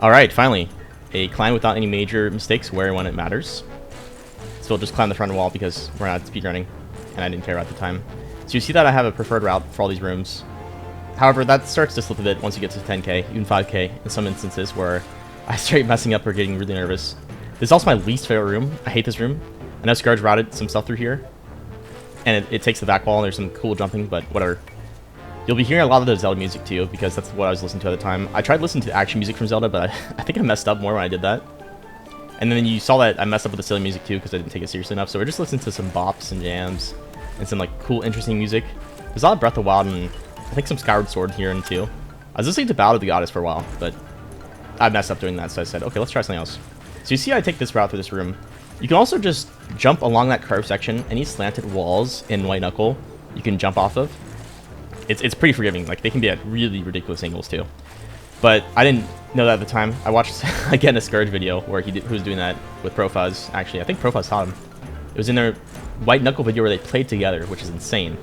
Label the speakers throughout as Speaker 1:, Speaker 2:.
Speaker 1: Alright, finally. A climb without any major mistakes where and when it matters. So we'll just climb the front wall because we're not speedrunning, and I didn't care at the time. So you see that I have a preferred route for all these rooms. However, that starts to slip a bit once you get to 10k, even 5k in some instances where I straight messing up or getting really nervous. This is also my least favorite room. I hate this room. I know Scourge routed some stuff through here, and it takes the back wall, and there's some cool jumping, but whatever. You'll be hearing a lot of the Zelda music too, because that's what I was listening to at the time. I tried listening to action music from Zelda, but I think I messed up more when I did that. And then you saw that I messed up with the silly music too, because I didn't take it seriously enough. So we're just listening to some bops and jams, and some like cool, interesting music. There's a lot of Breath of the Wild, and I think some Skyward Sword here and too. I was listening to Battle of the Goddess for a while, but I messed up doing that, so I said, okay, let's try something else. So you see I take this route through this room. You can also just jump along that curved section. Any slanted walls in White Knuckle, you can jump off of. It's pretty forgiving. Like, they can be at really ridiculous angles too. But I didn't know that at the time. I watched, again, a Scourge video where he was doing that with Profuzz. Actually, I think Profuzz taught him. It was in their White Knuckle video where they played together, which is insane.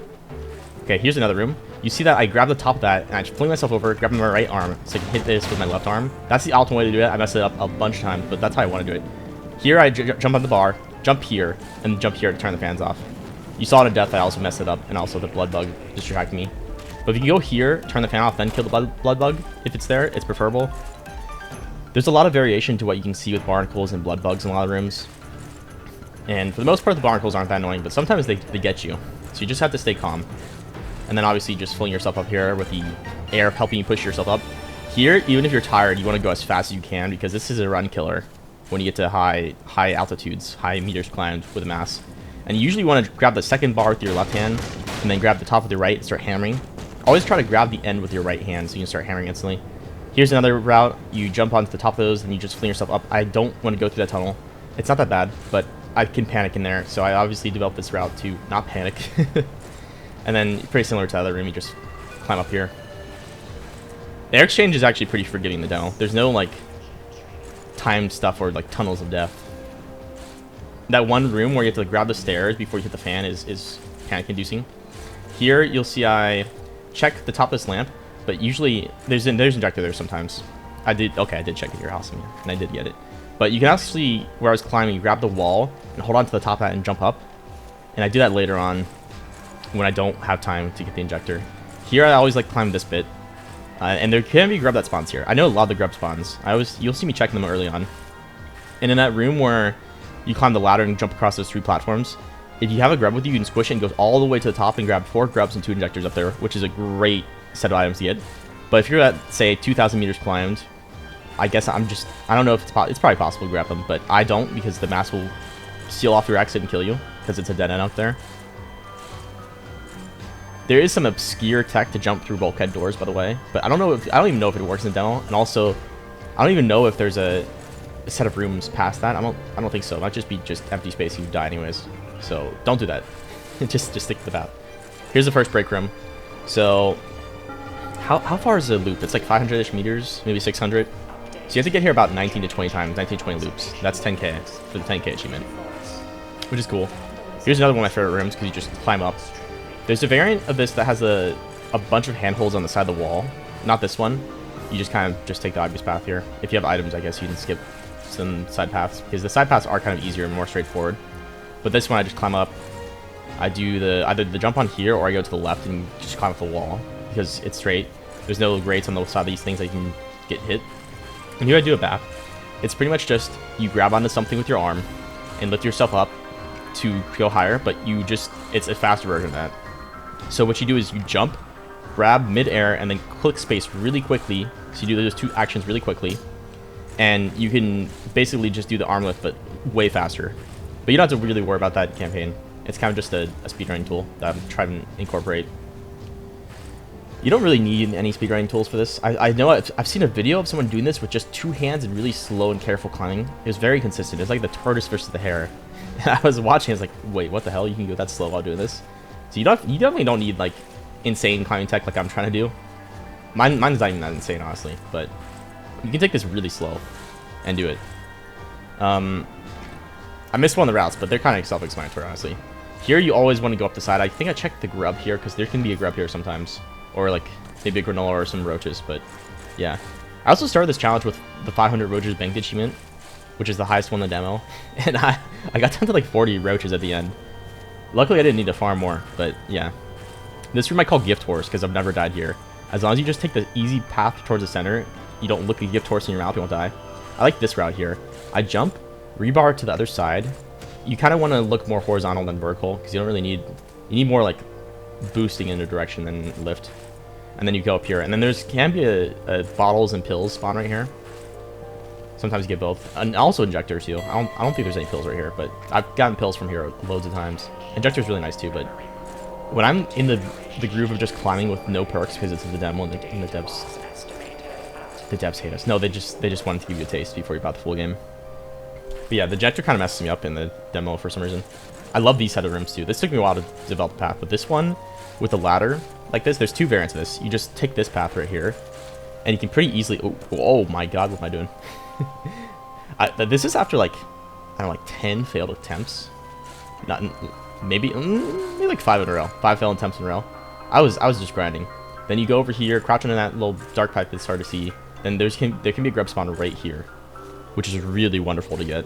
Speaker 1: Okay, here's another room. You see that I grab the top of that, and I just fling myself over, grab my right arm, so I can hit this with my left arm. That's the optimal way to do it. I messed it up a bunch of times, but that's how I want to do it. Here, I jump on the bar, jump here, and jump here to turn the fans off. You saw it in Death, I also messed it up, and also the blood bug distracted me. But if you go here, turn the fan off, then kill the blood bug, if it's there, it's preferable. There's a lot of variation to what you can see with barnacles and blood bugs in a lot of rooms. And for the most part, the barnacles aren't that annoying, but sometimes they get you. So you just have to stay calm. And then obviously just filling yourself up here with the air helping you push yourself up. Here, even if you're tired, you want to go as fast as you can because this is a run killer when you get to high altitudes, high meters climbed with a mass. And you usually want to grab the second bar with your left hand and then grab the top with your right and start hammering. Always try to grab the end with your right hand so you can start hammering instantly. Here's another route. You jump onto the top of those and you just fling yourself up. I don't want to go through that tunnel. It's not that bad, but I can panic in there. So I obviously developed this route to not panic. And then pretty similar to the other room, you just climb up here. The air exchange is actually pretty forgiving in the demo. There's no like timed stuff or like tunnels of death. That one room where you have to like, grab the stairs before you hit the fan is panic inducing. Here you'll see I check the top of this lamp, but usually there's injector there sometimes. I did check it here, awesome, and I did get it. But you can actually, where I was climbing, you grab the wall and hold on to the top of that and jump up. And I do that later on when I don't have time to get the injector. Here I always like climb this bit. And there can be grub that spawns here. I know a lot of the grub spawns. You'll see me checking them early on. And in that room where you climb the ladder and jump across those 3 platforms, if you have a grub with you, you can squish it and go all the way to the top and grab 4 grubs and 2 injectors up there, which is a great set of items to get. But if you're at, say, 2,000 meters climbed, I guess I don't know if it's probably possible to grab them, but I don't because the mass will seal off your exit and kill you because it's a dead end up there. There is some obscure tech to jump through bulkhead doors, by the way, but I don't even know if it works in the demo, and also I don't even know if there's a set of rooms past that. I don't think so. It might just be just empty space and you die anyways. So don't do that. just stick to the path. Here's the first break room. So how far is the loop? It's like 500-ish meters, maybe 600. So you have to get here about 19 to 20 times, 19 to 20 loops. That's 10k for the 10k achievement, which is cool. Here's another one of my favorite rooms because you just climb up. There's a variant of this that has a bunch of handholds on the side of the wall. Not this one. You just kind of just take the obvious path here. If you have items, I guess you can skip some side paths because the side paths are kind of easier and more straightforward. But this one, I just climb up. I do either the jump on here or I go to the left and just climb up the wall because it's straight. There's no grates on the side of these things that you can get hit. And here I do a back. It's pretty much just you grab onto something with your arm and lift yourself up to go higher, but it's a faster version of that. So what you do is you jump, grab mid-air, and then click space really quickly. So you do those 2 actions really quickly. And you can basically just do the arm lift, but way faster. But you don't have to really worry about that campaign. It's kind of just a speedrunning tool that I'm trying to incorporate. You don't really need any speedrunning tools for this. I know I've seen a video of someone doing this with just 2 hands and really slow and careful climbing. It was very consistent. It's like the tortoise versus the hare. I was watching, I was like, wait, what the hell? You can go that slow while doing this? So you definitely don't need like insane climbing tech like I'm trying to do. Mine's not even that insane, honestly, but you can take this really slow and do it. I missed one of the routes, but they're kind of self-explanatory, honestly. Here you always want to go up the side. I think I checked the grub here because there can be a grub here sometimes, or like maybe a granola or some roaches, but yeah. I also started this challenge with the 500 roaches banked achievement, which is the highest one in the demo, and I got down to like 40 roaches at the end. Luckily, I didn't need to farm more, but yeah. This room I call Gift Horse because I've never died here. As long as you just take the easy path towards the center, you don't look the Gift Horse in your mouth, you won't die. I like this route here. I jump, rebar to the other side. You kind of want to look more horizontal than vertical because you don't really need... You need more like boosting in a direction than lift. And then you go up here. And then there's can be a bottles and pills spawn right here. Sometimes you get both. And also injectors too. I don't think there's any pills right here, but I've gotten pills from here loads of times. Injector's really nice too, but when I'm in the groove of just climbing with no perks because it's in the demo and the devs hate us. No, they just wanted to give you a taste before you bought the full game. But yeah, the injector kind of messes me up in the demo for some reason. I love these set of rooms too. This took me a while to develop the path, but this one with the ladder like this, there's two variants of this. You just take this path right here, and you can pretty easily. Oh my God, what am I doing? This is after like I don't know, like 10 failed attempts. Not maybe like 5 in a row. 5 failed attempts in a row. I was just grinding. Then you go over here, crouch into that little dark pipe that's hard to see. Then there can be a grub spawn right here, which is really wonderful to get.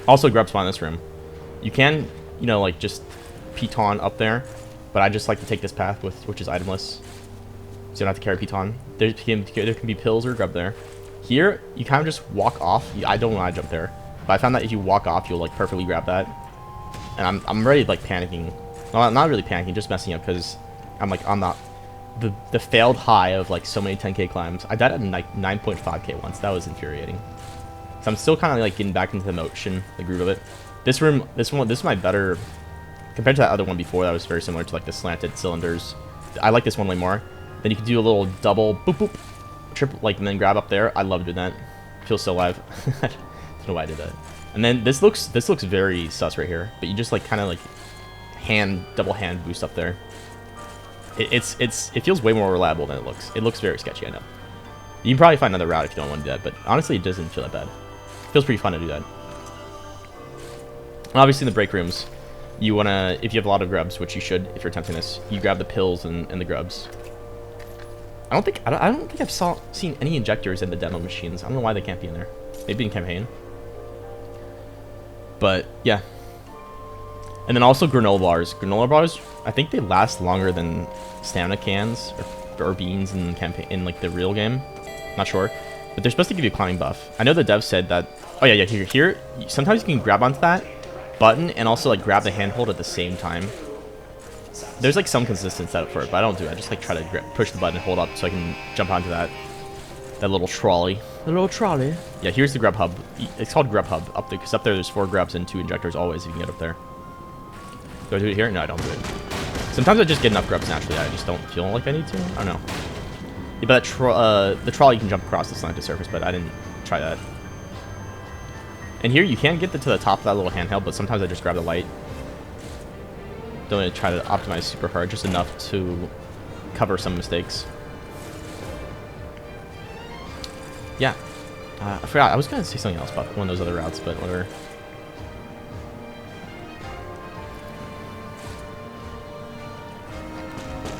Speaker 1: Also, grub spawn in this room. You can, you know, like just piton up there, but I just like to take this path which is itemless, so you don't have to carry piton. There can be pills or grub there. Here, you kind of just walk off. I don't want to jump there, but I found that if you walk off, you'll like perfectly grab that. And I'm already like panicking. Well, not really panicking, just messing up because I'm like on the failed high of like so many 10k climbs. I died at like 9.5k once. That was infuriating. So I'm still kind of like getting back into the motion, the groove of it. This is my better compared to that other one before. That was very similar to like the slanted cylinders. I like this one way more. Then you can do a little double boop boop, triple, like, and then grab up there. I love doing that. Feels so alive. I don't know why I did that. And then this looks very sus right here. But you just like kind of like double hand boost up there. It feels way more reliable than it looks. It looks very sketchy, I know. You can probably find another route if you don't want to do that, but honestly, it doesn't feel that bad. It feels pretty fun to do that. And obviously, in the break rooms, you wanna, if you have a lot of grubs, which you should if you're attempting this, you grab the pills and the grubs. I don't think I've seen any injectors in the demo machines. I don't know why they can't be in there. Maybe in campaign. But yeah. And then also granola bars. Granola bars, I think they last longer than stamina cans or beans in campaign in like the real game. Not sure, but they're supposed to give you a climbing buff. I know the dev said that. Oh yeah, here. Sometimes you can grab onto that button and also like grab the handhold at the same time. There's like some consistent setup for it, but I don't do it. I just like try to push the button and hold up so I can jump onto that little trolley. The little trolley. Yeah, here's the grub hub. It's called grub hub up there because up there's 4 grubs and 2 injectors always if you can get up there. Do I do it here? No, I don't do it. Sometimes I just get enough grubs naturally. I just don't feel like I need to. I don't know. Yeah, but the trolley you can jump across the slanted surface, but I didn't try that. And here you can get to the top of that little handheld, but sometimes I just grab the light. Don't really try to optimize super hard, just enough to cover some mistakes. Yeah. I forgot. I was going to say something else about one of those other routes, but whatever.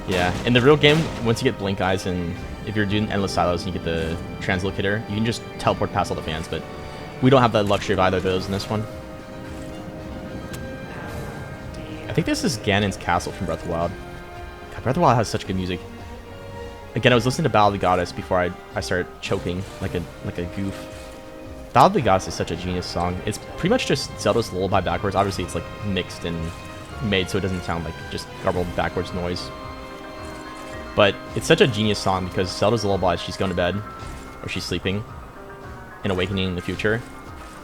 Speaker 1: Yeah, in the real game, once you get blink eyes and if you're doing endless silos and you get the translocator, you can just teleport past all the fans, but we don't have the luxury of either of those in this one. I think this is Ganon's castle from Breath of the Wild. God, Breath of the Wild has such good music. Again, I was listening to Battle of the Goddess before I started choking like a goof. Battle of the Goddess is such a genius song. It's pretty much just Zelda's lullaby backwards. Obviously, it's like mixed and made so it doesn't sound like just garbled backwards noise. But it's such a genius song because Zelda's lullaby, she's going to bed, or she's sleeping, and awakening in the future.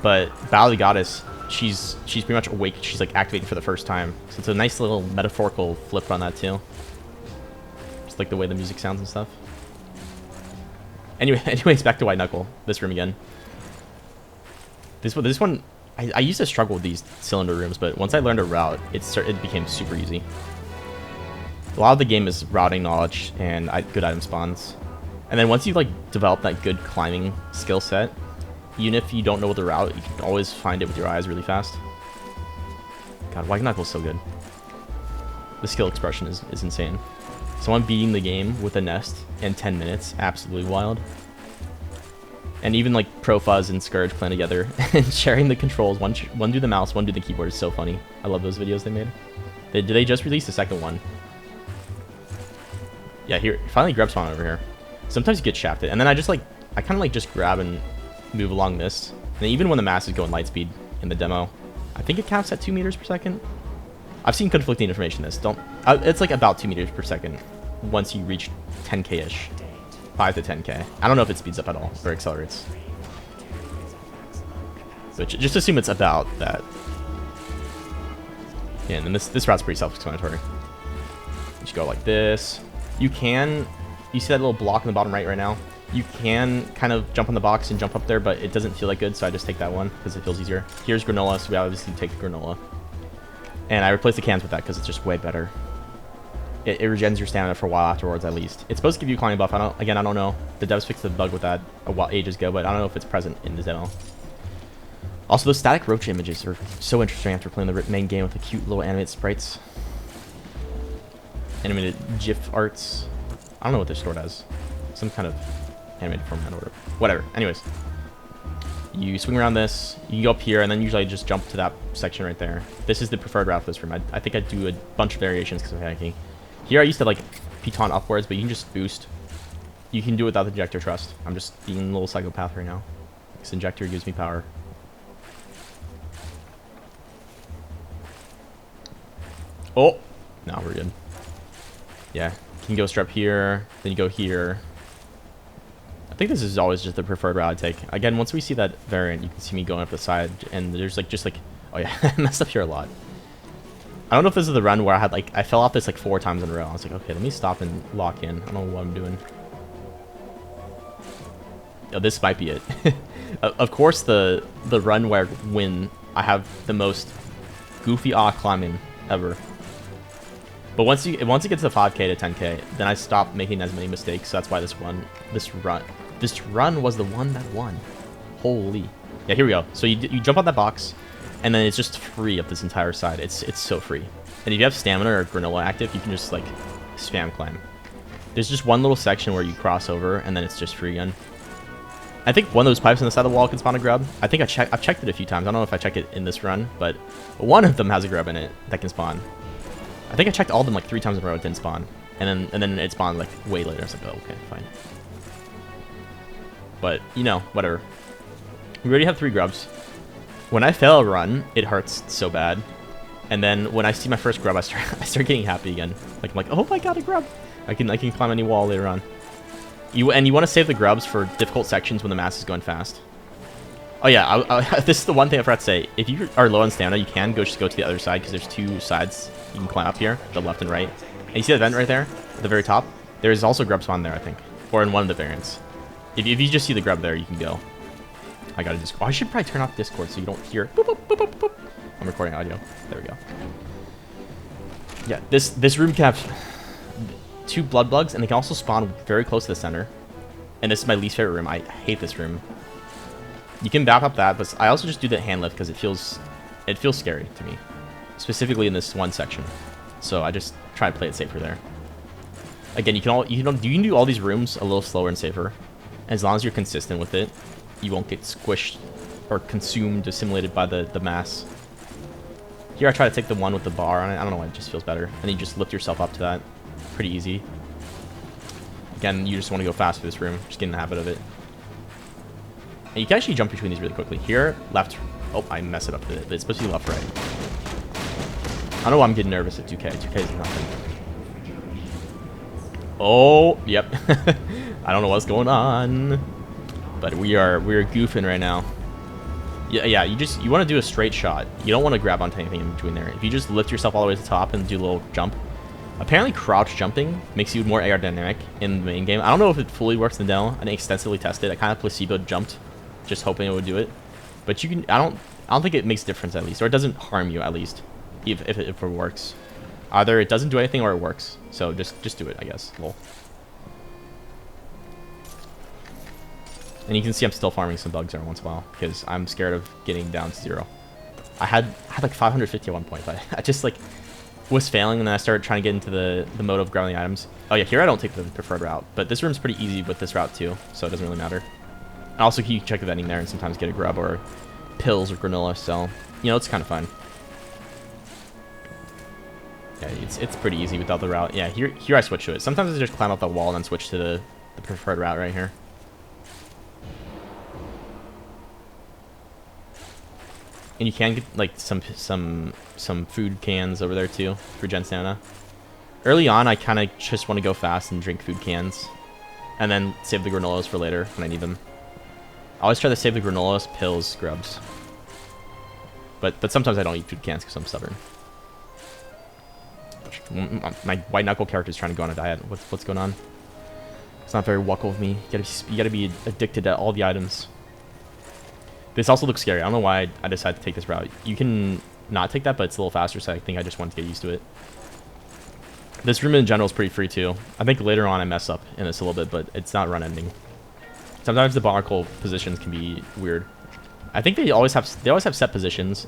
Speaker 1: But Battle of the Goddess, she's pretty much awake. She's like activating for the first time. So it's a nice little metaphorical flip on that too. Just like the way the music sounds and stuff. Anyways, back to White Knuckle. This room again. This one, I used to struggle with these cylinder rooms, but once I learned a route, it became super easy. A lot of the game is routing knowledge and good item spawns. And then once you like develop that good climbing skill set, even if you don't know the route, you can always find it with your eyes really fast. God, White Knuckle's so good. The skill expression is insane. Someone beating the game with a nest in 10 minutes, absolutely wild. And even like Pro Fuzz and Scourge playing together and sharing the controls. One do the mouse, one do the keyboard is so funny. I love those videos they made. Did they just release the second one? Yeah, here, finally grab spawn over here. Sometimes you get shafted, and then I kind of like just grab and move along this. And even when the mass is going light speed in the demo, I think it caps at 2 meters per second. I've seen conflicting information. It's like about 2 meters per second once you reach 10k-ish, 5 to 10k. I don't know if it speeds up at all or accelerates. But just assume it's about that. Yeah, and then this route's pretty self-explanatory. You just go like this. You see that little block in the bottom right now? You can kind of jump on the box and jump up there, but it doesn't feel like good, so I just take that one because it feels easier. Here's granola, so we obviously take the granola. And I replace the cans with that because it's just way better. It regens your stamina for a while afterwards, at least. It's supposed to give you a climbing buff. I don't know. The devs fixed the bug with that a while ages ago, but I don't know if it's present in the demo. Also, those static roach images are so interesting after playing the main game with the cute little animated sprites. Animated GIF arts. I don't know what they're stored as. Some kind of animated format or whatever. Anyways. You swing around this. You can go up here, and then usually I just jump to that section right there. This is the preferred route for this room. I think I do a bunch of variations because of hacking. Here I used to like piton upwards, but you can just boost. You can do it without the injector trust. I'm just being a little psychopath right now. This injector gives me power. Oh! No, we're good. Yeah, you can go straight up here, then you go here. I think this is always just the preferred route I take. Again, once we see that variant, you can see me going up the side, and there's like oh yeah, I messed up here a lot. I don't know if this is the run where I fell off this like 4 times in a row. I was like, okay, let me stop and lock in. I don't know what I'm doing. Oh, this might be it. Of course, the run where I have the most goofy climbing ever. But once it gets to 5k to 10k, then I stop making as many mistakes. So that's why this run was the one that won. Holy. Yeah, here we go. So you jump on that box, and then it's just free up this entire side. It's so free. And if you have stamina or granola active, you can just like spam climb. There's just one little section where you cross over, and then it's just free again. I think one of those pipes on the side of the wall can spawn a grub. I think I've checked it a few times. I don't know if I check it in this run, but one of them has a grub in it that can spawn. I think I checked all of them like 3 times in a row. It didn't spawn, and then it spawned like way later. I was like, oh, okay, fine. But you know, whatever. We already have 3 grubs. When I fail a run, it hurts so bad. And then when I see my first grub, I start getting happy again. Like I'm like, oh, I got a grub. I can climb any wall later on. You want to save the grubs for difficult sections when the mass is going fast. Oh yeah, this is the one thing I forgot to say. If you are low on stamina, you can just go to the other side because there's 2 sides you can climb up here, the left and right. And you see that vent right there at the very top? There is also grub spawn there, I think, or in one of the variants. If you just see the grub there, you can go. I gotta just. Oh, I should probably turn off Discord so you don't hear. Boop, boop, boop, boop, boop. I'm recording audio. There we go. Yeah, this room can have 2 blood bugs, and they can also spawn very close to the center. And this is my least favorite room. I hate this room. You can back up that, but I also just do the hand lift because it feels scary to me, specifically in this one section. So I just try to play it safer there. Again, you can do all these rooms a little slower and safer. As long as you're consistent with it, you won't get squished or consumed, assimilated by the mass. Here I try to take the one with the bar on it. I don't know why, it just feels better. And you just lift yourself up to that. Pretty easy. Again, you just want to go fast through this room. Just get in the habit of it. And you can actually jump between these really quickly. Here, left. Oh, I mess it up a bit. It's supposed to be left, right. I don't know why I'm getting nervous at 2k. 2k is nothing. Oh, yep. I don't know what's going on. But we're goofing right now. Yeah, you want to do a straight shot. You don't want to grab onto anything in between there. If you just lift yourself all the way to the top and do a little jump. Apparently crouch jumping makes you more aerodynamic in the main game. I don't know if it fully works in the demo. I didn't extensively test it. I kind of placebo jumped, just hoping it would do it. But you can. I don't think it makes a difference at least, or it doesn't harm you at least, if it works. Either it doesn't do anything or it works. So just do it, I guess. Lol. And you can see I'm still farming some bugs every once in a while because I'm scared of getting down to 0. I had like 550 at one point, but I just like was failing, and then I started trying to get into the mode of grabbing the items. Oh yeah, here I don't take the preferred route, but this room's pretty easy with this route too, so it doesn't really matter. Also, you can check the vending there and sometimes get a grub or pills or granola, so, you know, it's kind of fun. Yeah, it's pretty easy without the route. Yeah, here I switch to it. Sometimes I just climb up the wall and then switch to the preferred route right here. And you can get like some food cans over there too for Gen Stamina. Early on, I kind of just want to go fast and drink food cans, and then save the granolas for later when I need them. I always try to save the granolas, pills, grubs. But sometimes I don't eat food cans because I'm stubborn. My white knuckle character is trying to go on a diet. What's going on? It's not very wuckle with me. You gotta be addicted to all the items. This also looks scary. I don't know why I decided to take this route. You can not take that, but it's a little faster, so I think I just wanted to get used to it. This room in general is pretty free too. I think later on I mess up in this a little bit, but it's not run ending. Sometimes the barnacle positions can be weird. I think they always have set positions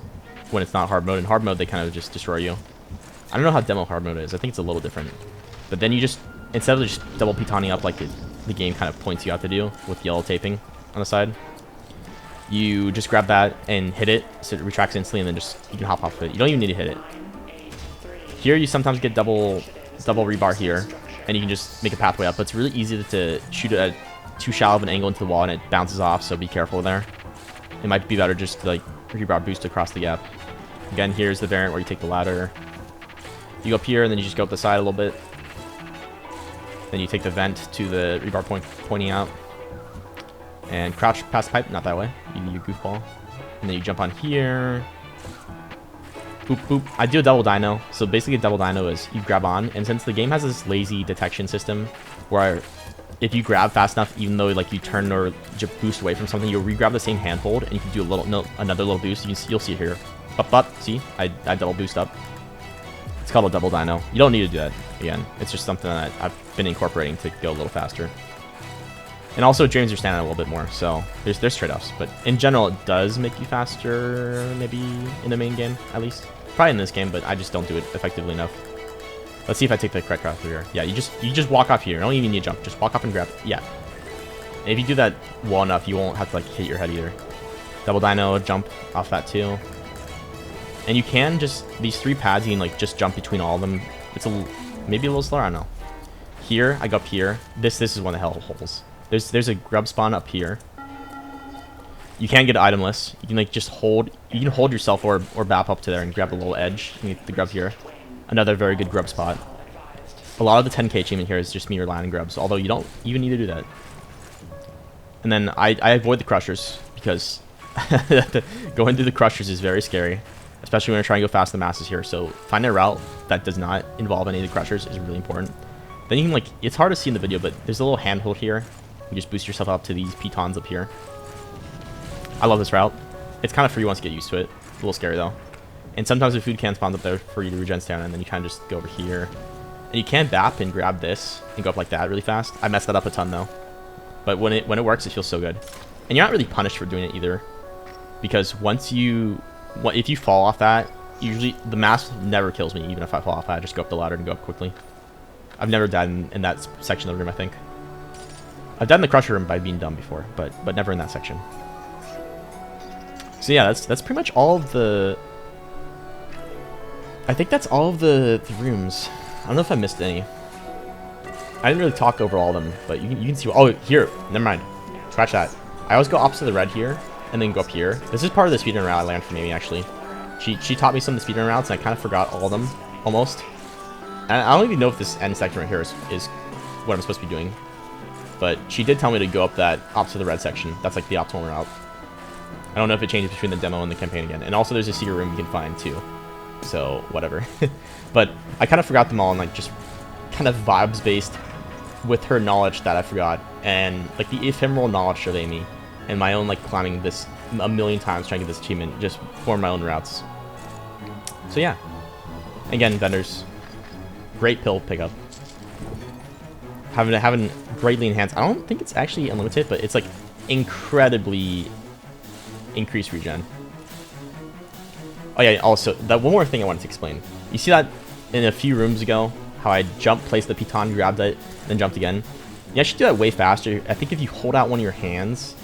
Speaker 1: when it's not hard mode. In hard mode, they kind of just destroy you. I don't know how demo hard mode is. I think it's a little different. But then you just, instead of just double pitoning up like the game kind of points you out to do with yellow taping on the side, you just grab that and hit it so it retracts instantly, and then just you can hop off of it. You don't even need to hit it. Here you sometimes get double rebar here, and you can just make a pathway up. But it's really easy to shoot at too shallow of an angle into the wall and it bounces off, so be careful there. It might be better just to like rebar boost across the gap. Again, here's the variant where you take the ladder. You go up here and then you just go up the side a little bit. Then you take the vent to the rebar point pointing out. And crouch past the pipe, not that way. You goofball. And then you jump on here. Boop, boop. I do a double dino. So basically a double dino is you grab on, and since the game has this lazy detection system where if you grab fast enough, even though like you turn or boost away from something, you'll re-grab the same handhold and you can do another little boost. You'll see it here. Up. See? I double boost up. It's called a double dino. You don't need to do that again. It's just something that I've been incorporating to go a little faster. And also it drains your stamina a little bit more, so there's trade-offs. But in general, it does make you faster, maybe in the main game, at least. Probably in this game, but I just don't do it effectively enough. Let's see if I take the correct route through here. Yeah, you just walk off here. You don't even need to jump. Just walk up and grab it. Yeah. And if you do that well enough, you won't have to like hit your head either. Double dino, jump off that too. And you can just, these 3 pads, you can like just jump between all of them. It's maybe a little slower, I don't know. Here, I go up here. This is one of the hell holes. There's a grub spawn up here. You can get itemless. You can like just hold, you can hold yourself or bap up to there and grab the little edge. You can get the grub here. Another very good grub spot. A lot of the 10k achievement here is just me landing grubs, although you don't even need to do that. And then I avoid the crushers because going through the crushers is very scary, especially when you're trying to go fast in the masses here. So finding a route that does not involve any of the crushers is really important. Then you can like, it's hard to see in the video, but there's a little handhold here. You just boost yourself up to these pitons up here. I love this route. It's kind of free once you get used to it. It's a little scary though. And sometimes the food can spawn up there for you to regen stamina, and then you kind of just go over here. And you can bap and grab this and go up like that really fast. I messed that up a ton though. But when it works, it feels so good. And you're not really punished for doing it either. Because if you fall off that, usually the mask never kills me, even if I fall off. I just go up the ladder and go up quickly. I've never died in that section of the room, I think. I've died in the crusher room by being dumb before, but never in that section. So yeah, that's pretty much all of the... I think that's all of the rooms. I don't know if I missed any. I didn't really talk over all of them, but you can see... Oh, here. Never mind. Scratch that. I always go opposite the red here, and then go up here. This is part of the speedrun route I learned from Amy, actually. She taught me some of the speedrun routes, and I kind of forgot all of them, almost. And I don't even know if this end section right here is what I'm supposed to be doing. But she did tell me to go up that opposite the red section. That's like the optimal route. I don't know if it changes between the demo and the campaign again. And also there's a secret room you can find too. So, whatever. But I kind of forgot them all and like just kind of vibes based with her knowledge that I forgot. And like the ephemeral knowledge of Amy. And my own like climbing this a million times trying to get this achievement. Just form my own routes. So yeah. Again, vendors. Great pill pickup. Having greatly enhanced. I don't think it's actually unlimited, but it's like incredibly increased regen. Oh yeah, also that one more thing I wanted to explain. You see that in a few rooms ago, how I jumped, placed the piton, grabbed it, then jumped again. You actually do that way faster. I think if you hold out one of your hands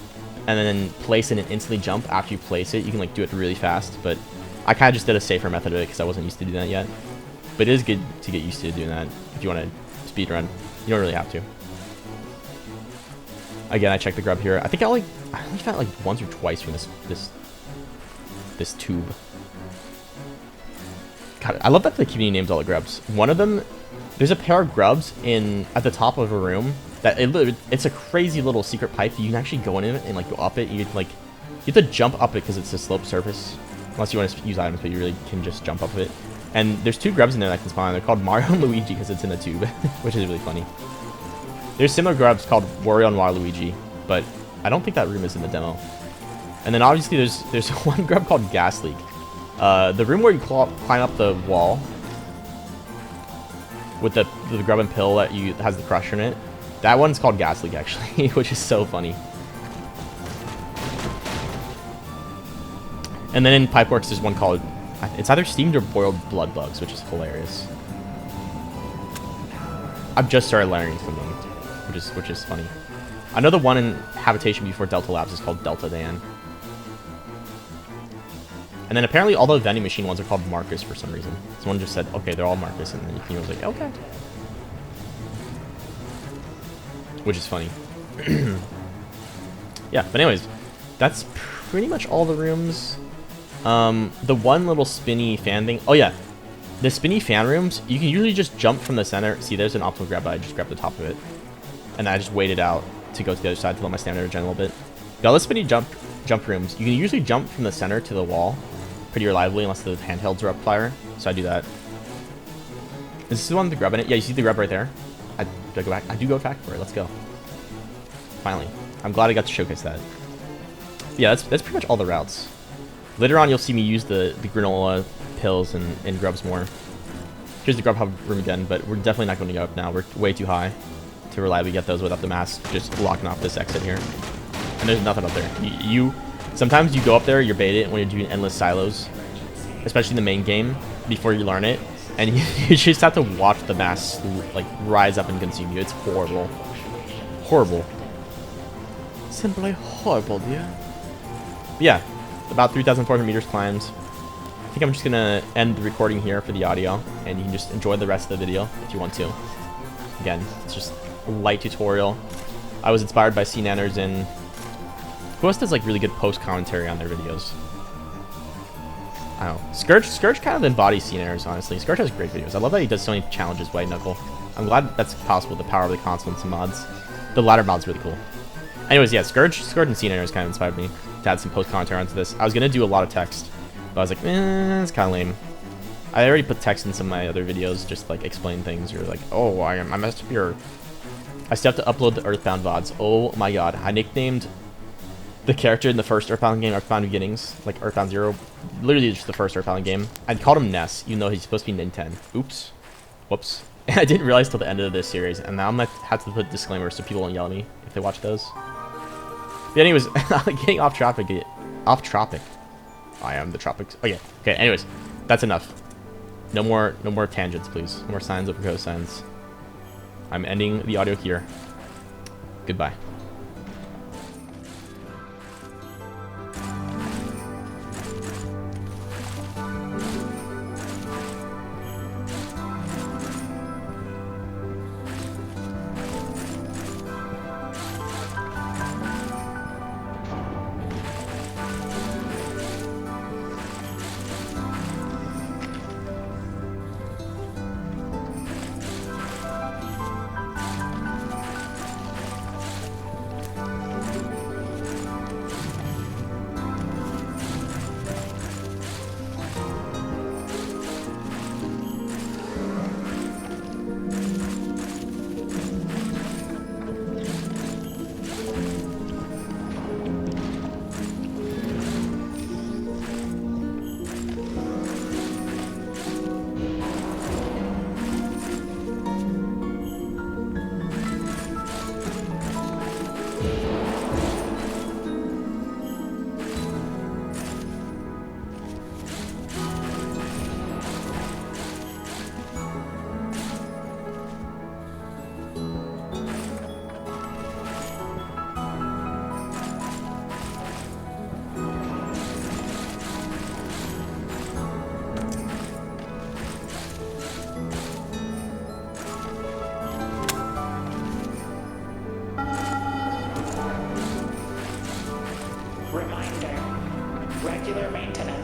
Speaker 1: and then place it and instantly jump after you place it. You can like do it really fast, but I kind of just did a safer method of it because I wasn't used to doing that yet. But it is good to get used to doing that if you want to speed run. You don't really have to. Again, I checked the grub here. I think I only found it like once or twice from this tube. God, I love that the community names all the grubs. One of them, there's a pair of grubs at the top of a room that it's a crazy little secret pipe that you can actually go in it and like go up it. You have to jump up it because it's a sloped surface. Unless you want to use items, but you really can just jump up it. And there's two grubs in there that can spawn. They're called Mario and Luigi because it's in the tube, which is really funny. There's similar grubs called Wario and Waluigi, but I don't think that room is in the demo. And then obviously there's one grub called Gas Leak. The room where you climb up the wall with the grub and pill that has the crusher in it. That one's called Gas Leak actually, which is so funny. And then in Pipeworks there's one called, it's either steamed or boiled blood bugs, which is hilarious. I've just started learning from them, which is funny. Another one in Habitation before Delta Labs is called Delta Dan. And then apparently all the vending machine ones are called Marcus for some reason. Someone just said, okay, they're all Marcus, and then he was like, okay. Which is funny. Yeah, but anyways, that's pretty much all the rooms. The one little spinny fan thing. Oh yeah, the spinny fan rooms, you can usually just jump from the center. See, there's an optimal grab, but I just grabbed the top of it. And I just waited out to go to the other side to let my stamina regen a little bit. The other spinny jump rooms, you can usually jump from the center to the wall pretty reliably unless the handhelds are up fire. So I do that. Is this the one with the grub in it? Yeah, you see the grub right there? Do I go back? I do go back for it. Let's go. Finally. I'm glad I got to showcase that. Yeah, that's pretty much all the routes. Later on, you'll see me use the granola pills and grubs more. Here's the grub hub room again, but we're definitely not going to go up now. We're way too high to reliably get those without the mask just blocking off this exit here. And there's nothing up there. Sometimes you go up there, you're baited when you're doing endless silos, especially in the main game, before you learn it. And you just have to watch the mask like rise up and consume you. It's horrible. Horrible. Simply horrible, dear. But yeah, about 3,400 meters climbed. I think I'm just gonna end the recording here for the audio, and you can just enjoy the rest of the video if you want to. Again, it's just a light tutorial. I was inspired by CNanners, and who else does like really good post commentary on their videos? I don't know. Scourge kind of embodies CNanners, honestly. Scourge has great videos. I love that he does so many challenges by Knuckle. I'm glad that's possible with the power of the console and some mods. The latter mod's really cool. Anyways, yeah, Scourge and CNanners kind of inspired me to add some post commentary onto this. I was gonna do a lot of text, but I was like, it's kind of lame. I already put text in some of my other videos, just like explain things or like, oh, I messed up here. I still have to upload the Earthbound VODs. Oh my god, I nicknamed the character in the first Earthbound game, Earthbound Beginnings, like Earthbound 0. Literally just the first Earthbound game. I called him Ness, even though he's supposed to be Nin10. Oops. Whoops. And I didn't realize till the end of this series, and now I'm gonna have to put disclaimers so people won't yell at me if they watch those. But anyways, getting off topic. I am the tropics. Okay. Anyways, that's enough. No more tangents, please. No more signs over cosines. I'm ending the audio here. Goodbye.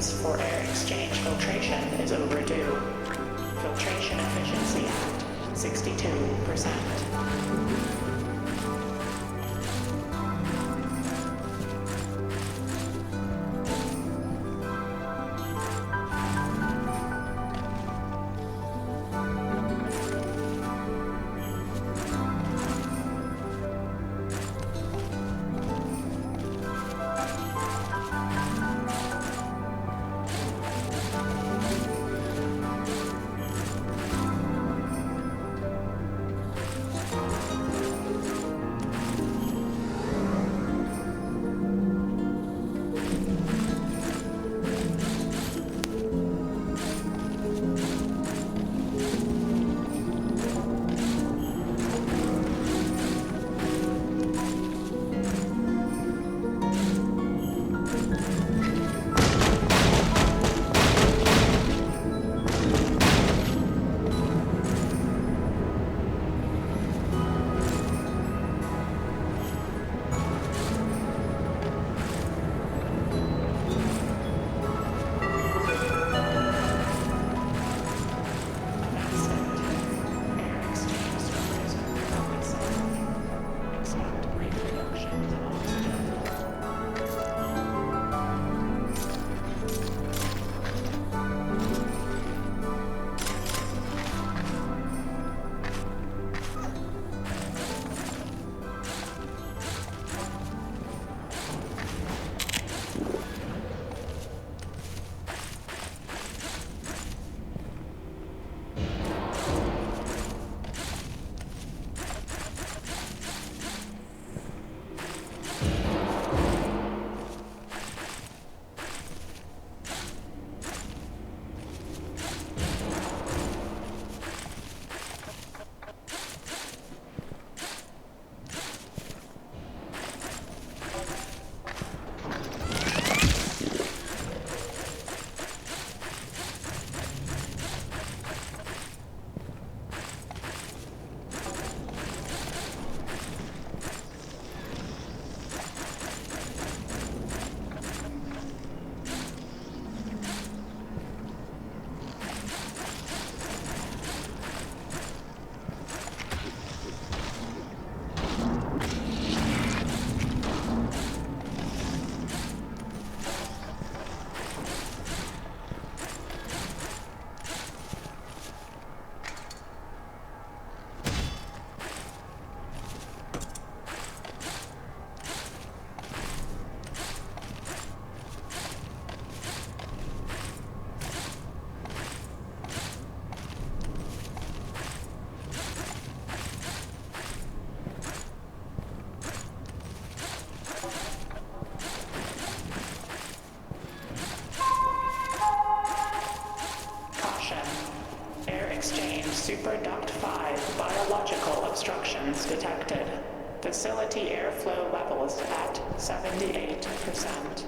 Speaker 2: clearance for air exchange filtration is overdue. Filtration efficiency at 62%. Superduct 5 biological obstructions detected. Facility airflow levels at 78%.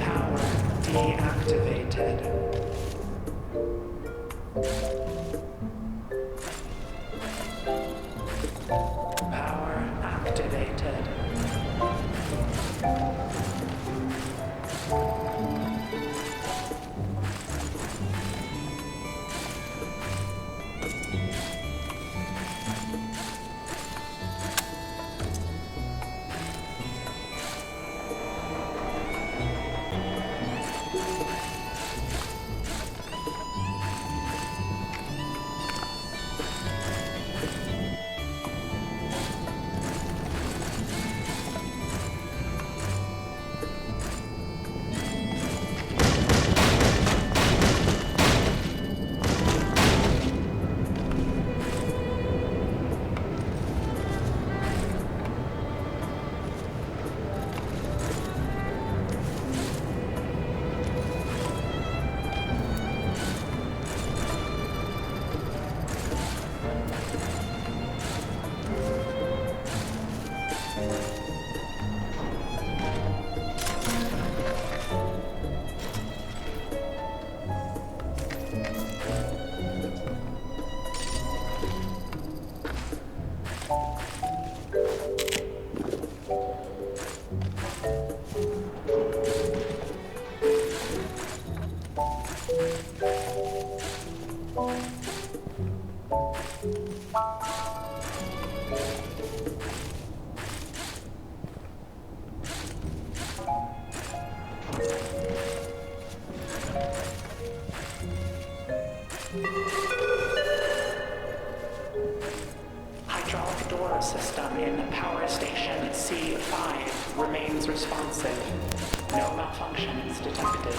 Speaker 2: Power deactivated. Power activated. Hydraulic door system in power station C5 remains responsive. No malfunctions detected.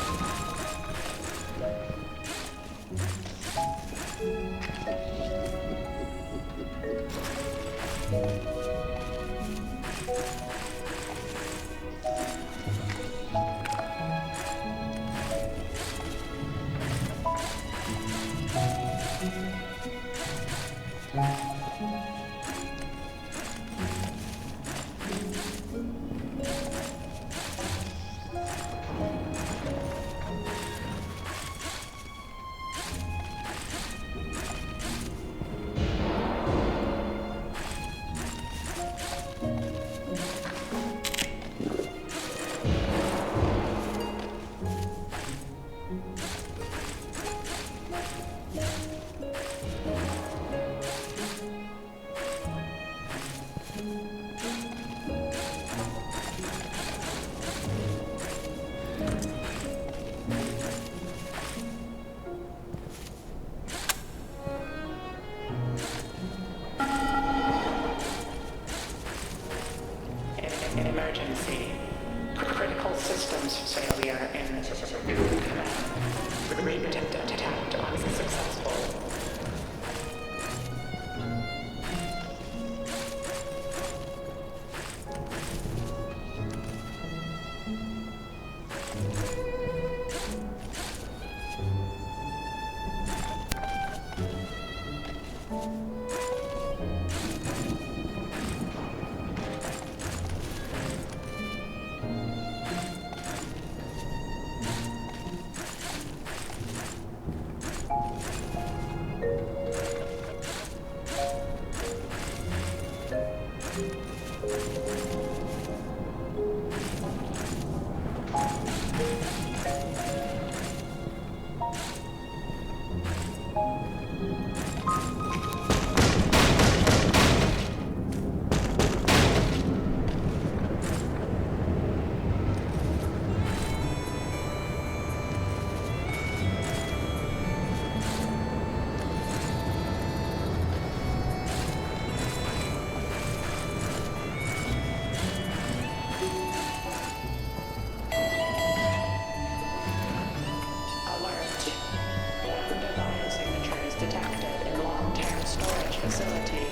Speaker 2: attempt unsuccessful. Detected in long-term storage facility.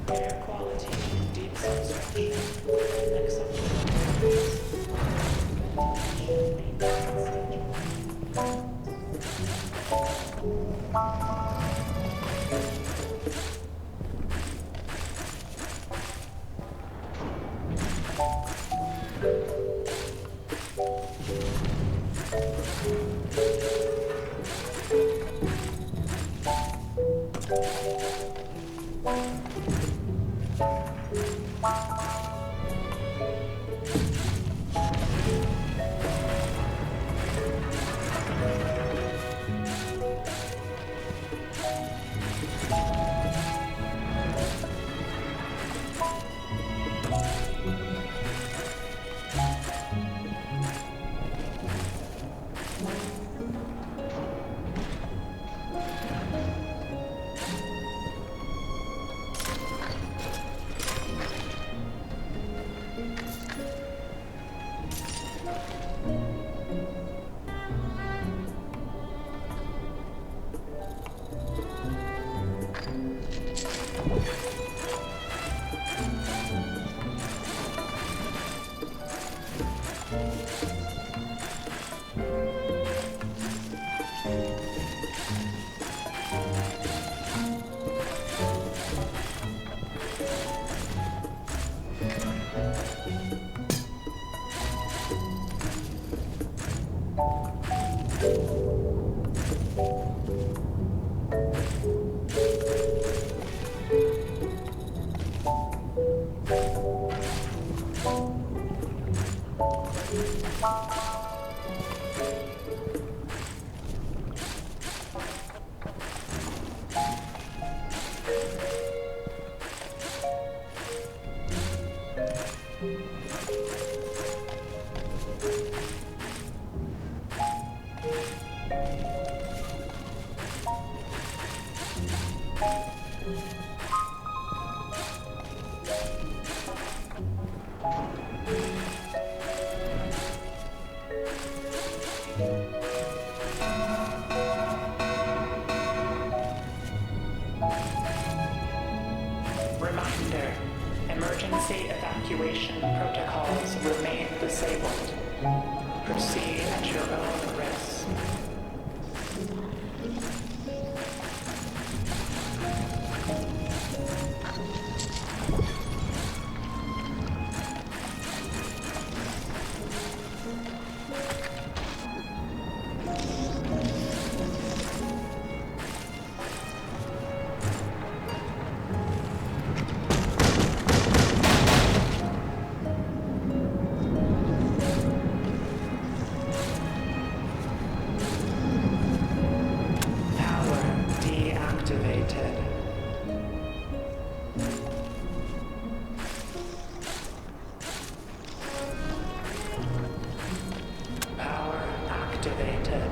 Speaker 2: Air quality, deep substructure, within acceptable Reminder, emergency evacuation protocols remain disabled. Proceed at your own risk. Power deactivated. Power activated.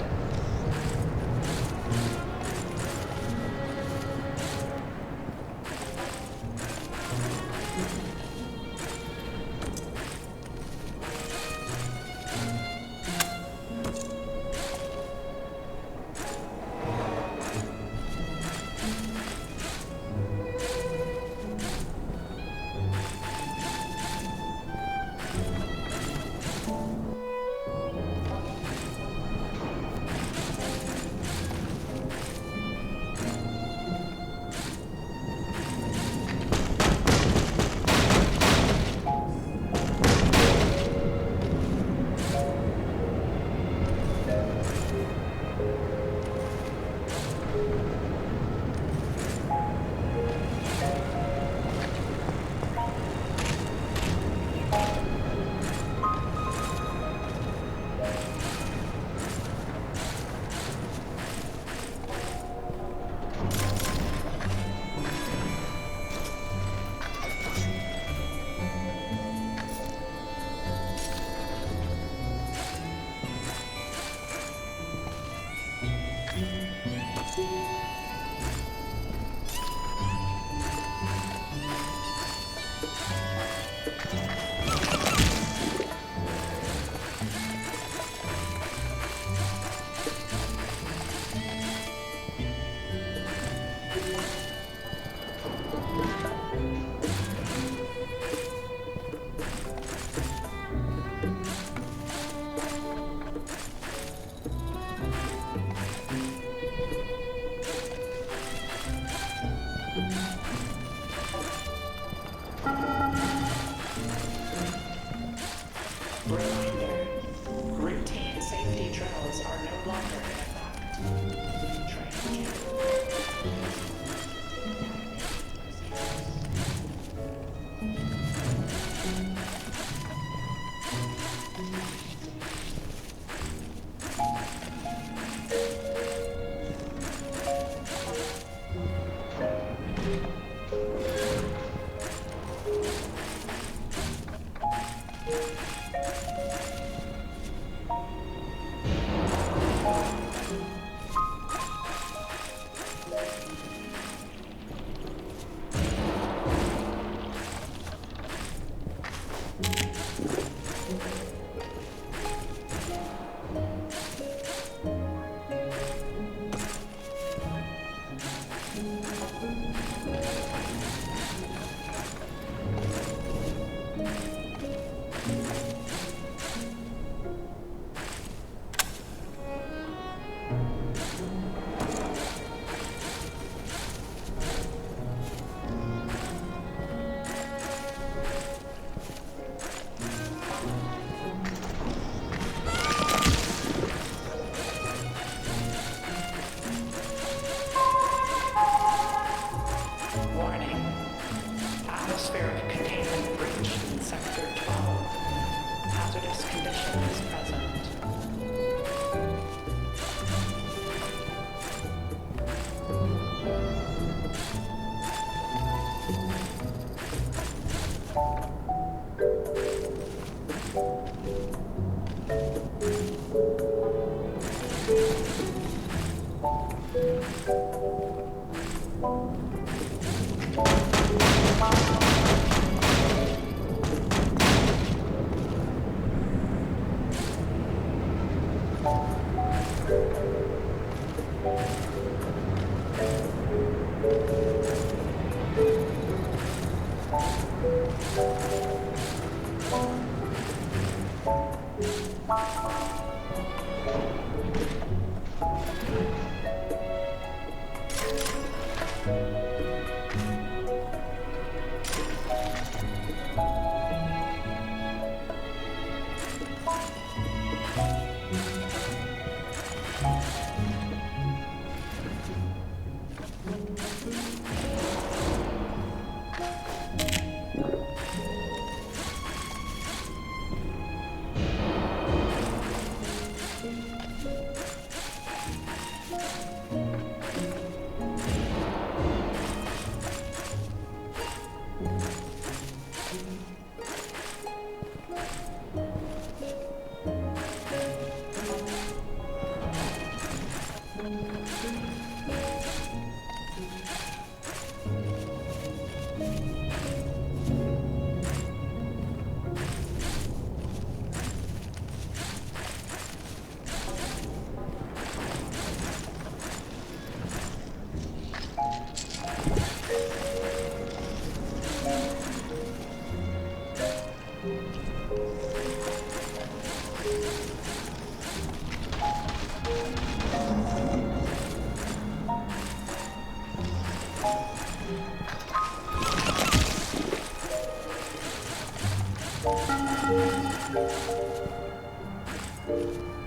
Speaker 2: Reminder, routine safety drills are no longer in effect. Train Atmospheric containment breach in Sector 12. Hazardous conditions present.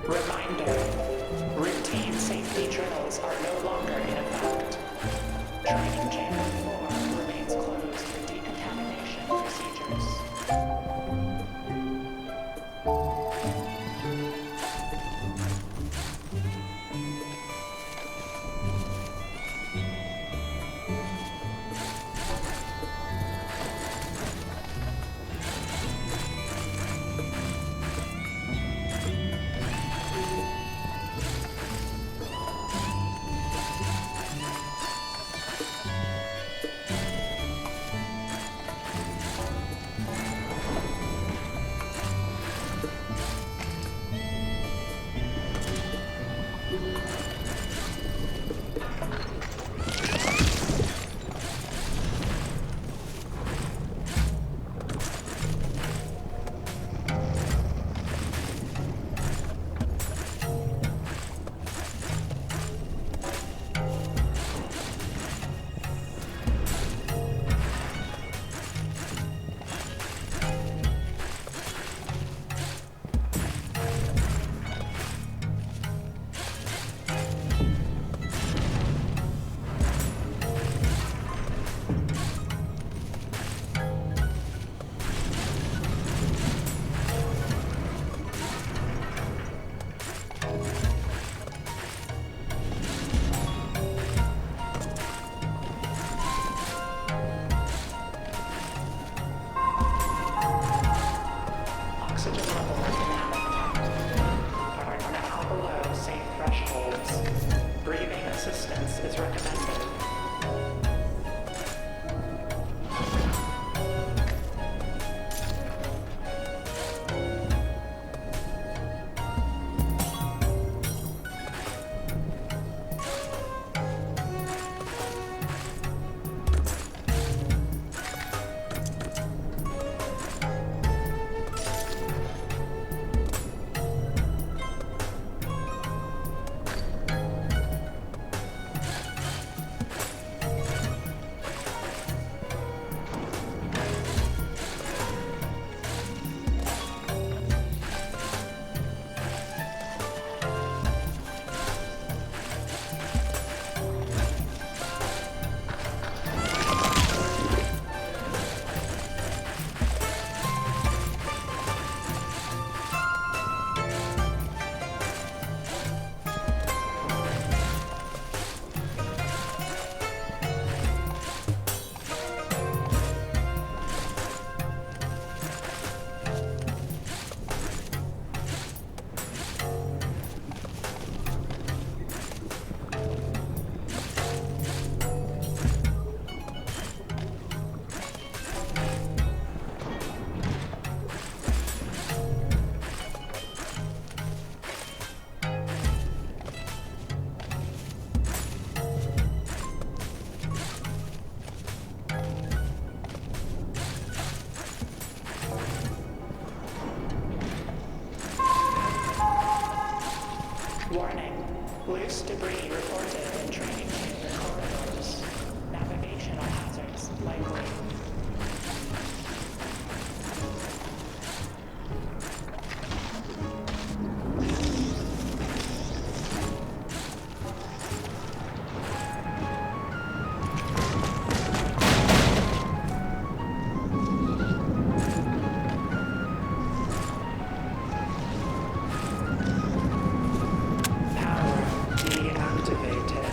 Speaker 2: Reminder. Routine safety drills are no longer in effect. Training chamber 4 remains closed for decontamination procedures. Oxygen levels are now below safe thresholds. Breathing assistance is recommended. Warning. Loose debris reported in training chamber corridors. Navigational hazards likely. Deactivated.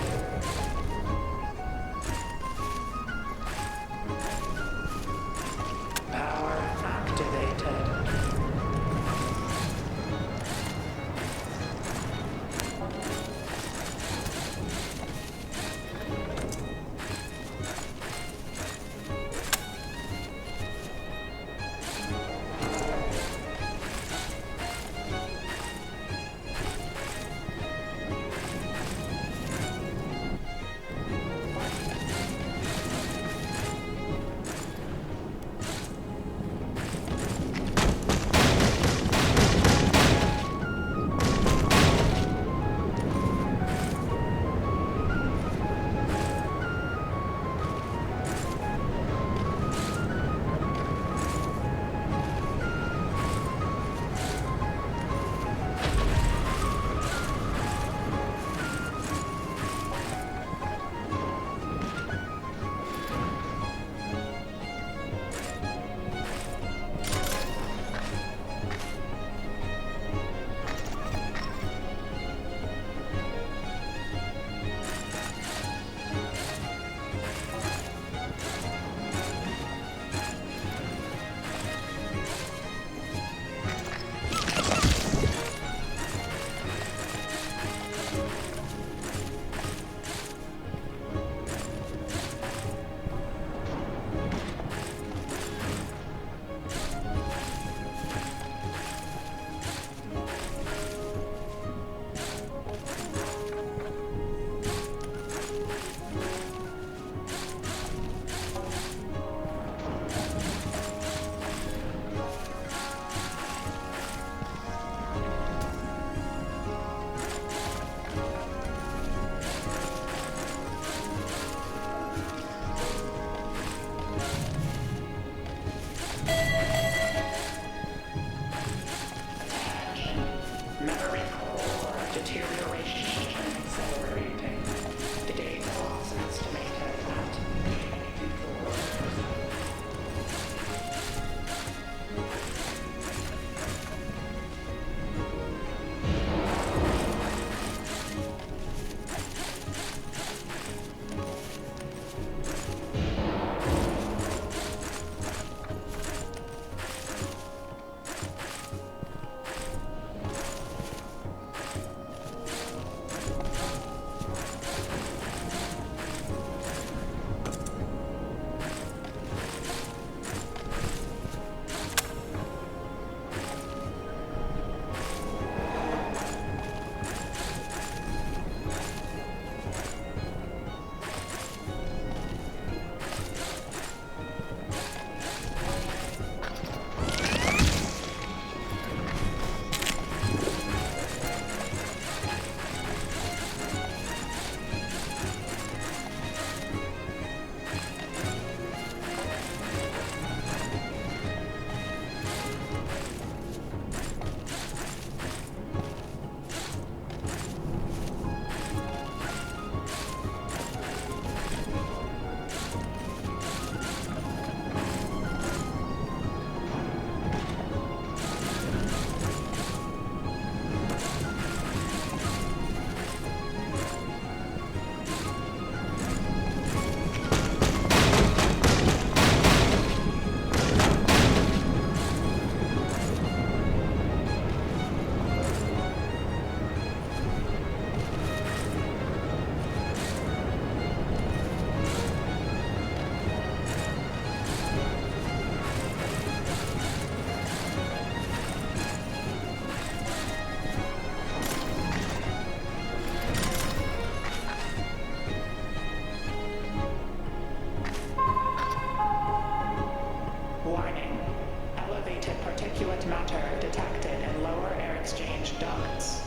Speaker 2: ducts.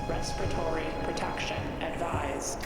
Speaker 2: Respiratory protection advised.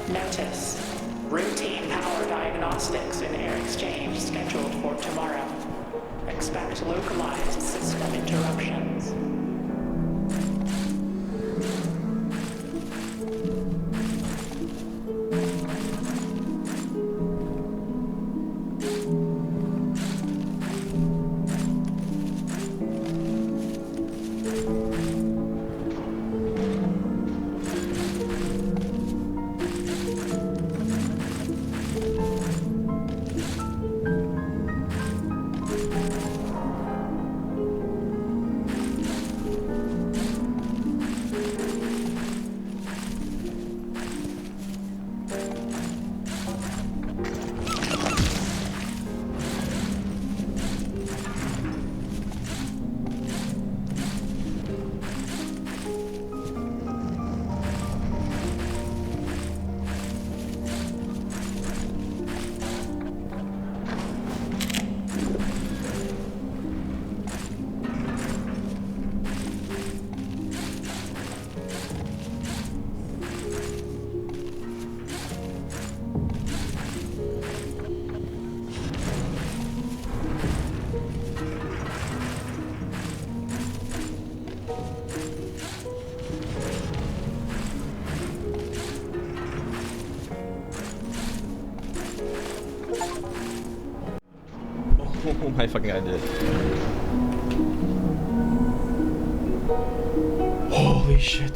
Speaker 2: Notice. Routine power diagnostics and air exchange scheduled for tomorrow. Expect localized system interruptions.
Speaker 1: Oh my fucking god, I did it. Holy shit.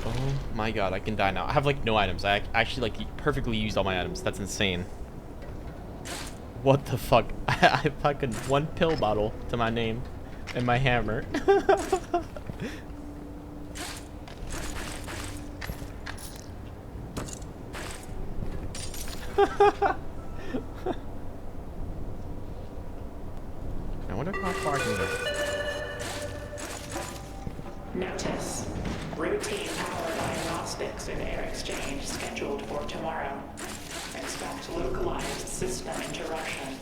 Speaker 1: Oh my god, I can die now. I have like no items. I actually like perfectly used all my items. That's insane. What the fuck? I fucking one pill bottle to my name and my hammer. I wonder how far I can go.
Speaker 2: Notice. Routine power diagnostics and air exchange scheduled for tomorrow. Expect localized system interruptions.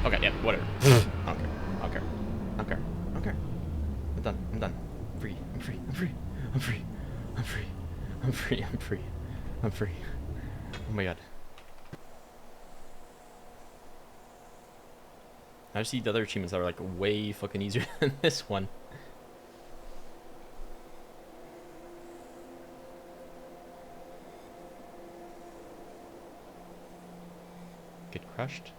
Speaker 1: Okay, yeah, whatever. Okay. I'm done. I'm free. I'm free. Oh my god. I just see the other achievements that are like way fucking easier than this one. Get crushed.